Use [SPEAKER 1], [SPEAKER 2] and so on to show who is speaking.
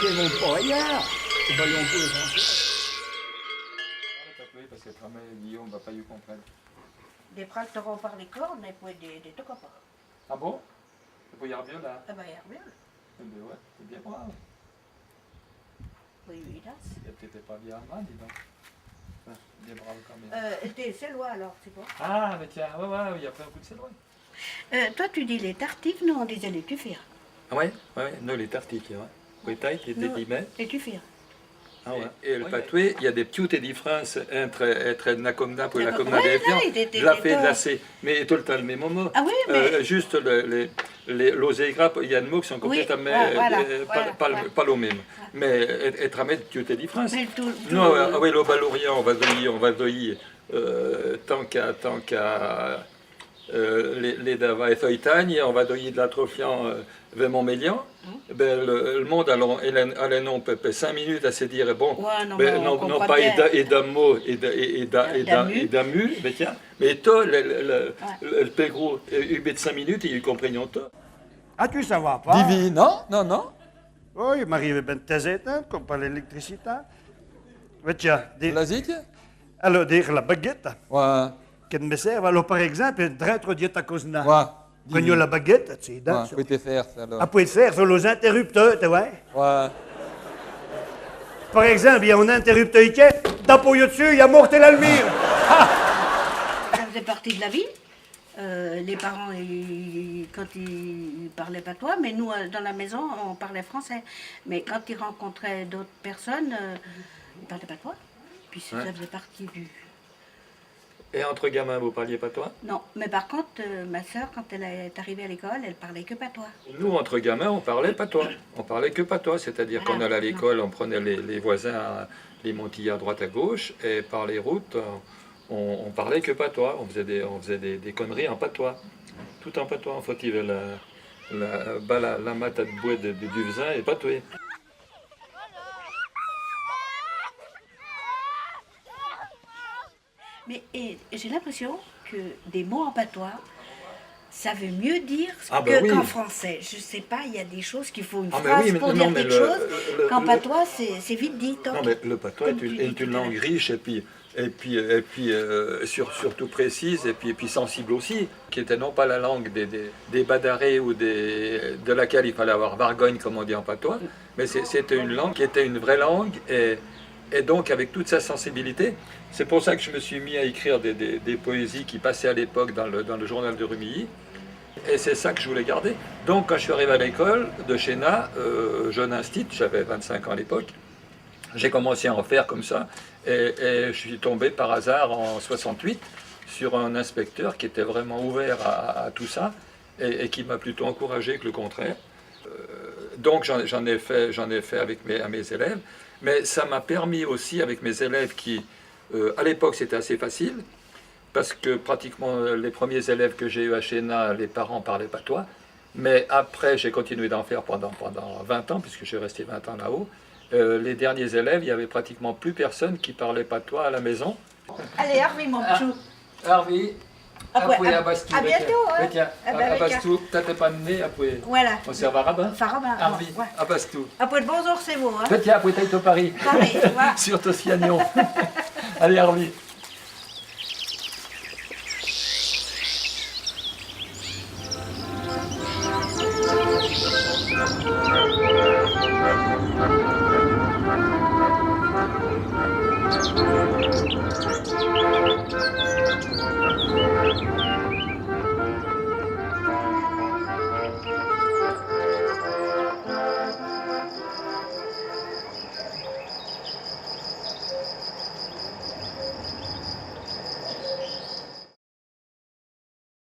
[SPEAKER 1] qui vont pas ailleurs. C'est pas non plus.
[SPEAKER 2] Parce que Guillaume va pas y comprendre.
[SPEAKER 3] Des phrases te par les cornes et puis des trucs pas.
[SPEAKER 2] Ah bon? C'est pour y bien là?
[SPEAKER 3] Ah ben, bien.
[SPEAKER 2] Eh ben ouais, c'est bien brave.
[SPEAKER 3] Oui, oui, là.
[SPEAKER 2] Et t'étais pas bien mal, dis donc. Ah, bien brave quand même.
[SPEAKER 3] T'es Célois alors, c'est quoi?
[SPEAKER 2] Ah, mais tiens, ouais, il y a plein de coups de céleri.
[SPEAKER 3] Toi, tu dis les tartifs, nous on disait les tufires.
[SPEAKER 2] Ah ouais, non, les tartifs, ouais. Oui, taille, les dimets.
[SPEAKER 3] Les tufires.
[SPEAKER 2] Ah ouais. Et le patoué, il y a des petites différences entre la comna et la comna
[SPEAKER 3] Ouais,
[SPEAKER 2] des viandes.
[SPEAKER 3] non,
[SPEAKER 2] Je la fais glacée, mais tout le temps le même moment.
[SPEAKER 3] Ah oui, mais...
[SPEAKER 2] Juste l'osé grappe, il y a des mots qui sont complètement pas le même. Mais être à mettre toutes les différences. Non, oui, le balourien, on va veiller tant qu'à les dava et feuilletagne, on va donner de l'atrophiant vers Montmélian. Ben, le monde allait non peut 5 minutes à se dire bon, ben, non pas et d'amour et d'amu, mais tiens, mais toi le pégro eu 5 minutes ils comprennent tout.
[SPEAKER 1] Ah, tu ne vas pas?
[SPEAKER 2] Divi, non.
[SPEAKER 1] Oh, il m'arrive ben de comme par l'électricité. Mais tiens, alors dire la baguette.
[SPEAKER 2] Ouais.
[SPEAKER 1] Qui me sert, alors par exemple, d'être dieta cosna.
[SPEAKER 2] Ouais.
[SPEAKER 1] Prenons la baguette, tu sais,
[SPEAKER 2] Ouais, faut te faire ça alors.
[SPEAKER 1] Après faire sur les interrupteurs, tu vois.
[SPEAKER 2] Ouais.
[SPEAKER 1] Par exemple, il y a un interrupteur qui est, d'appuyer dessus, il y a morté l'almire.
[SPEAKER 3] Ça faisait partie de la vie. Les parents, quand ils parlaient patois, mais nous, dans la maison, on parlait français. Mais quand ils rencontraient d'autres personnes, ils parlaient patois. Puis ça faisait partie du...
[SPEAKER 2] Et entre gamins, vous parliez patois?
[SPEAKER 3] Non, mais par contre, ma soeur, quand elle est arrivée à l'école, elle parlait que patois.
[SPEAKER 2] Nous, entre gamins, on parlait patois. On parlait que patois, c'est-à-dire qu'on allait à l'école, on prenait les voisins, les montillés à droite à gauche, et par les routes, on parlait que patois. On faisait des conneries en patois. Tout en patois, en fautive, la mat à bouée du vin et patoué.
[SPEAKER 3] Mais j'ai l'impression que des mots en patois, ça veut mieux dire qu'en français. Je sais pas, il y a des choses qu'il faut une phrase pour dire quelque chose. Qu'en patois, c'est vite dit.
[SPEAKER 2] Non, mais le patois est une langue riche et puis surtout précise et puis sensible aussi, qui était non pas la langue des badarés ou de laquelle il fallait avoir vargogne, comme on dit en patois, mais c'était une langue qui était une vraie langue et donc avec toute sa sensibilité. C'est pour ça que je me suis mis à écrire des poésies qui passaient à l'époque dans le journal de Rumilly. Et c'est ça que je voulais garder. Donc quand je suis arrivé à l'école de Chéna, jeune instit, j'avais 25 ans à l'époque, j'ai commencé à en faire comme ça. Et je suis tombé par hasard en 68 sur un inspecteur qui était vraiment ouvert à tout ça et qui m'a plutôt encouragé que le contraire. Donc j'en ai fait avec mes élèves. Mais ça m'a permis aussi avec mes élèves qui... à l'époque, c'était assez facile, parce que pratiquement les premiers élèves que j'ai eus à Chéna, les parents parlaient patois. Mais après, j'ai continué d'en faire pendant 20 ans, puisque je suis resté 20 ans là-haut. Les derniers élèves, il n'y avait pratiquement plus personne qui parlait patois à la maison.
[SPEAKER 3] Allez, Harvey, mon chou.
[SPEAKER 2] Harvey, après à Bastou.
[SPEAKER 3] À bientôt.
[SPEAKER 2] Mais tiens, à Bastou, t'étais pas né après.
[SPEAKER 3] Voilà.
[SPEAKER 2] On s'est à Rabat. Harvey,
[SPEAKER 3] Ouais.
[SPEAKER 2] à Bastou.
[SPEAKER 3] Après de bonjour, c'est vous. Hein.
[SPEAKER 2] Tiens, après t'as été au Paris.
[SPEAKER 3] Paris, voilà.
[SPEAKER 2] Sur Toscagnon. Allez, Harvey.